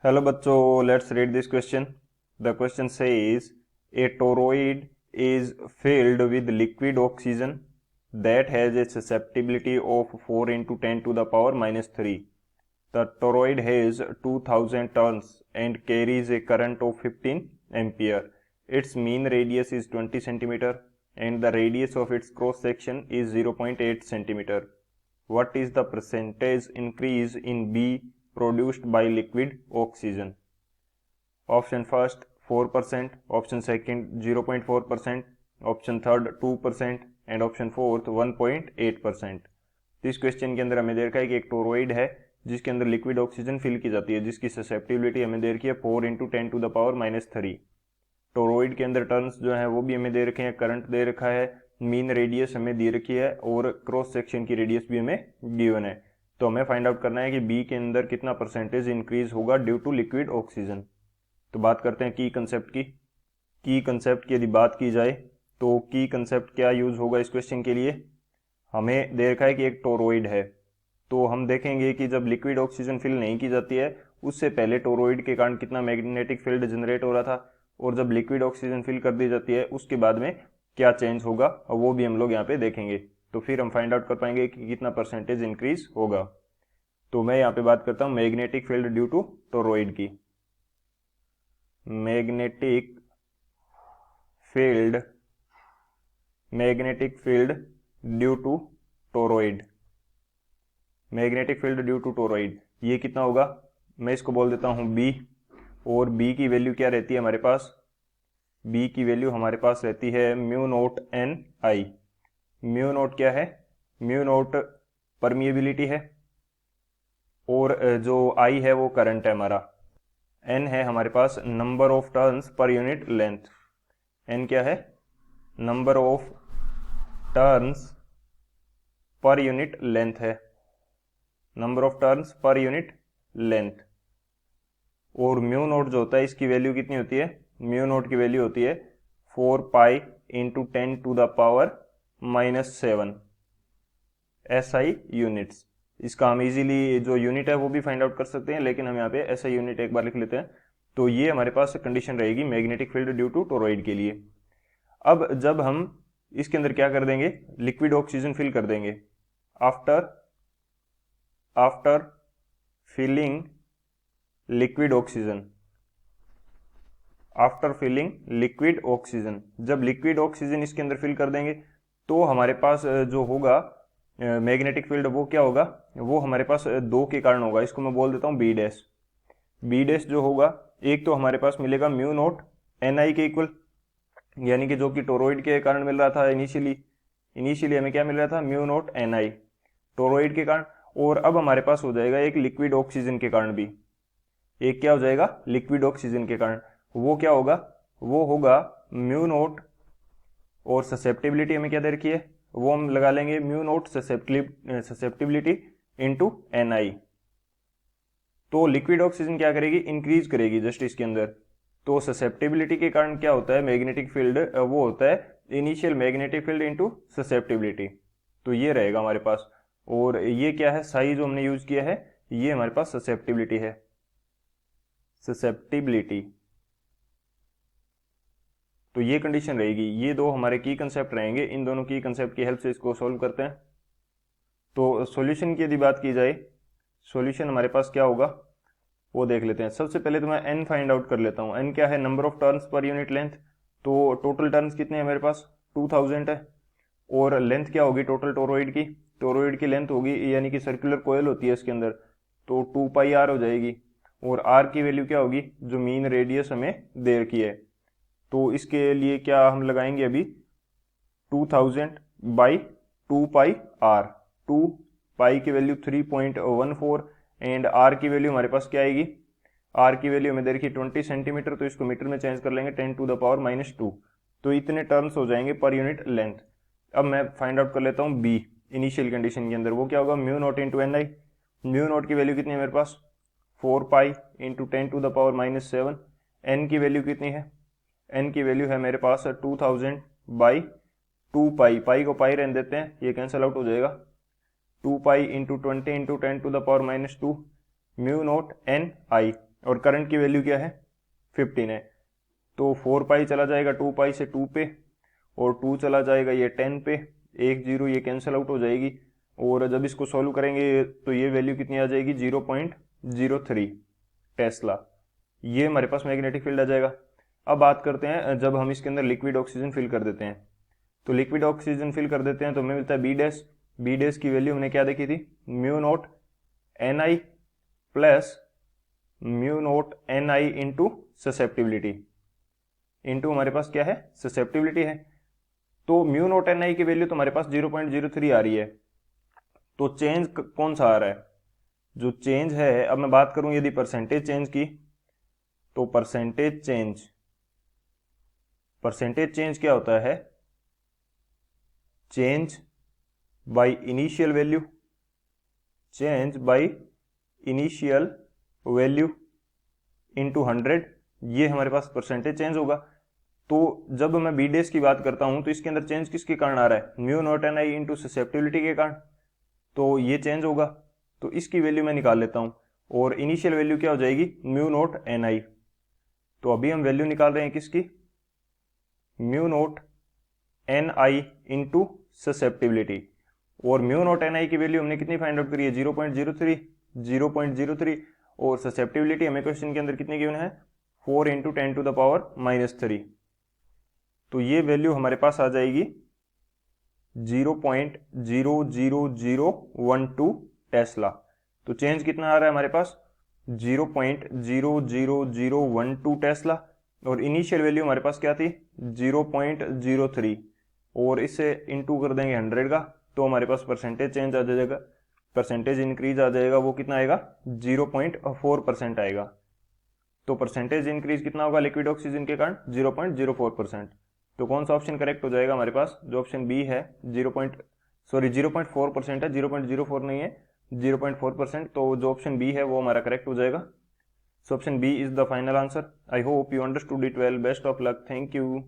Hello बच्चों, let's read this question. The question says A toroid is filled with liquid oxygen that has a susceptibility of 4 into 10 to the power minus 3. The toroid has 2000 turns and carries a current of 15 ampere. Its mean radius is 20 centimeter and the radius of its cross section is 0.8 centimeter. What is the percentage increase in B produced by liquid oxygen? Option first 4%, option second 0.4%, option third 2% and option fourth 1.8%. तो इस question के अंदर हमें दे रखा है कि एक toroid है जिसके अंदर लिक्विड ऑक्सीजन फिल की जाती है, जिसकी ससेप्टिबिलिटी हमें दे रखी है 4 into 10 to the power minus 3. Toroid के अंदर टर्न्स जो है वो भी हमें दे रखे हैं, करंट दे रखा है, मीन रेडियस हमें दे रखी है और क्रॉस सेक्शन की रेडियस भी हमें गिवन है. तो हमें फाइंड आउट करना है कि बी के अंदर कितना परसेंटेज इंक्रीज होगा ड्यू टू लिक्विड ऑक्सीजन. तो बात करते हैं की कंसेप्ट की. की कंसेप्ट की यदि बात की जाए तो की कंसेप्ट क्या यूज होगा इस क्वेश्चन के लिए. हमें दे रखा है कि एक टोरॉइड है, तो हम देखेंगे कि जब लिक्विड ऑक्सीजन फिल नहीं की जाती है उससे पहले टोरॉइड के कारण कितना मैग्नेटिक फील्ड जनरेट हो रहा था, और जब लिक्विड ऑक्सीजन फिल कर दी जाती है उसके बाद में क्या चेंज होगा, और वो भी हम लोग यहाँ पे देखेंगे. तो फिर हम फाइंड आउट कर पाएंगे कि कितना परसेंटेज इंक्रीज होगा. तो मैं यहाँ पे बात करता हूँ magnetic field due to toroid की. Magnetic field due to toroid. Magnetic field due to toroid ये कितना होगा, मैं इसको बोल देता हूँ बी. और बी की वैल्यू क्या रहती है हमारे पास, बी की वैल्यू हमारे पास रहती है mu naught N I. Mu note क्या है, म्यू नोट परमिएबिलिटी है और जो आई है वो करंट है हमारा. एन है हमारे पास number of turns per unit length. N क्या है, number of turns per unit length है, number of turns per unit length. और म्यू नोट जो होता है इसकी वैल्यू कितनी होती है, म्यू नोट की वैल्यू होती है 4 pi into 10 to the power minus 7 SI units. इसका हम इजीली जो यूनिट है वो भी फाइंड आउट कर सकते हैं, लेकिन हम यहाँ पे SI यूनिट एक बार लिख लेते हैं. तो ये हमारे पास कंडीशन रहेगी magnetic field due to toroid के लिए. अब जब हम इसके अंदर क्या कर देंगे, लिक्विड ऑक्सीजन फिल कर देंगे. After filling liquid oxygen, after filling liquid oxygen, जब लिक्विड ऑक्सीजन इसके अंदर फिल कर देंगे तो हमारे पास जो होगा मैग्नेटिक फील्ड वो क्या होगा, वो हमारे पास दो के कारण होगा. इसको मैं बोल देता हूँ बी डैश. बी डैश जो होगा, एक तो हमारे पास मिलेगा म्यू नोट एन आई के इक्वल, यानी कि जो कि टोरॉइड के कारण मिल रहा था इनिशियली हमें क्या मिल रहा था, म्यू नोट एन आई टोरॉइड के कारण. और अब हमारे पास हो जाएगा एक लिक्विड ऑक्सीजन के कारण भी, एक क्या हो जाएगा लिक्विड ऑक्सीजन के कारण. वो क्या होगा, वो होगा म्यू नोट, और ससेप्टिबिलिटी हमें क्या दे रखी है, वो हम लगा लेंगे mu naught susceptibility into N I. तो लिक्विड ऑक्सीजन क्या करेगी, इंक्रीज करेगी जस्ट इसके अंदर. तो ससेप्टिबिलिटी के कारण क्या होता है मैग्नेटिक फील्ड, वो होता है initial magnetic field into susceptibility. तो ये रहेगा हमारे पास. और ये क्या है, साई जो हमने यूज किया है ये हमारे पास ससेप्टिबिलिटी है, ससेप्टिबिलिटी. तो ये कंडीशन रहेगी. ये दो हमारे की कंसेप्ट रहेंगे, इन दोनों की कंसेप्ट की हेल्प से इसको सॉल्व करते हैं. तो सॉल्यूशन की यदि बात की जाए, सॉल्यूशन हमारे पास क्या होगा वो देख लेते हैं. सबसे पहले तो मैं एन फाइंड आउट कर लेता हूँ. एन क्या है, number of turns per unit length. तो टोटल टर्न्स कितने हैं मेरे पास, 2000 है. और लेंथ क्या होगी टोटल टोरॉइड की, टोरॉइड की लेंथ होगी, यानी कि सर्कुलर कोयल होती है इसके अंदर, तो 2 पाई आर हो जाएगी. और आर की वैल्यू क्या होगी, जो मीन रेडियस हमें दे रखी है. तो इसके लिए क्या हम लगाएंगे अभी, 2000 बाई 2 पाई आर. 2 पाई की वैल्यू 3.14 एंड आर की वैल्यू हमारे पास क्या आएगी, आर की वैल्यू हमें दे रखी 20 सेंटीमीटर, तो इसको मीटर में चेंज कर लेंगे 10 टू द पावर माइनस 2. तो इतने टर्न्स हो जाएंगे पर यूनिट लेंथ. अब मैं फाइंड आउट कर लेता हूँ बी इनिशियल कंडीशन के अंदर. वो क्या होगा, mu naught into N I. Mu naught की वैल्यू कितनी है मेरे पास, 4 pi into 10 to the power minus 7. N की वैल्यू कितनी है, एन की वैल्यू है मेरे पास 2000 बाई 2 पाई, पाई को पाई रहने देते हैं, ये कैंसिल आउट हो जाएगा. 2 pi into 20 into 10 to the power minus 2 mu naught N I. और करंट की वैल्यू क्या है 15 है। तो 4 पाई चला जाएगा 2 पाई से 2 पे, और 2 चला जाएगा ये 10 पे, 1 0 ये कैंसिल आउट हो जाएगी, और जब इसको सॉल्व करेंगे तो ये वैल्यू कितनी आ जाएगी 0.03 टेस्ला। ये हमारे पास मैग्नेटिक फील्ड आ जाएगा। अब बात करते हैं जब हम इसके अंदर लिक्विड ऑक्सीजन फिल कर देते हैं, तो लिक्विड ऑक्सीजन फिल कर देते हैं तो हमें मिलता है बी डैश की वैल्यू हमने क्या देखी थी म्यू नोट एन आई प्लस म्यू नोट एन आई इंटू ससेप्टिबिलिटी, इंटू हमारे पास क्या है ससेप्टिबिलिटी है। तो म्यू नोट एन आई की वैल्यू तो हमारे पास 0.03 आ रही है, तो चेंज कौन सा आ रहा है, जो चेंज है, अब मैं बात करूं यदि परसेंटेज चेंज की, तो परसेंटेज चेंज क्या होता है, change by initial value, change by initial value into 100, ये हमारे पास परसेंटेज चेंज होगा। तो जब मैं बी डैश की बात करता हूं तो इसके अंदर चेंज किसके कारण आ रहा है, mu not an I into susceptibility के कारण, तो ये चेंज होगा। तो इसकी वैल्यू मैं निकाल लेता हूं, और इनिशियल वैल्यू क्या हो जाएगी म्यू नॉट एन आई। तो अभी हम वैल्यू निकाल रहे हैं किसकी, mu not an I into susceptibility, और म्यू नॉट एन आई की वैल्यू हमने कितनी फाइंड आउट करी है 0.03, और ससेप्टिबिलिटी हमें क्वेश्चन के अंदर कितनी गिवन है 4 इंटू 10⁻³ तो ये वैल्यू हमारे पास आ जाएगी 0.00012 टेस्ला। तो चेंज कितना आ रहा है हमारे पास 0.00012 टेस्ला, और इनिशियल वैल्यू हमारे पास क्या थी 0.03, और इससे इंटू कर देंगे 100 का, तो हमारे पास परसेंटेज चेंज आ जाएगा, परसेंटेज इंक्रीज आ जाएगा, वो कितना आएगा 0.4% आएगा। तो परसेंटेज इंक्रीज कितना होगा लिक्विड ऑक्सीजन के कारण 0.04%। तो कौन सा ऑप्शन करेक्ट हो जाएगा हमारे पास, जो ऑप्शन बी है 0.4% है, 0.04 नहीं है 0.4%, तो जो ऑप्शन बी है वो हमारा करेक्ट हो जाएगा। So option B is the final answer. I hope you understood it well, best of luck, thank you.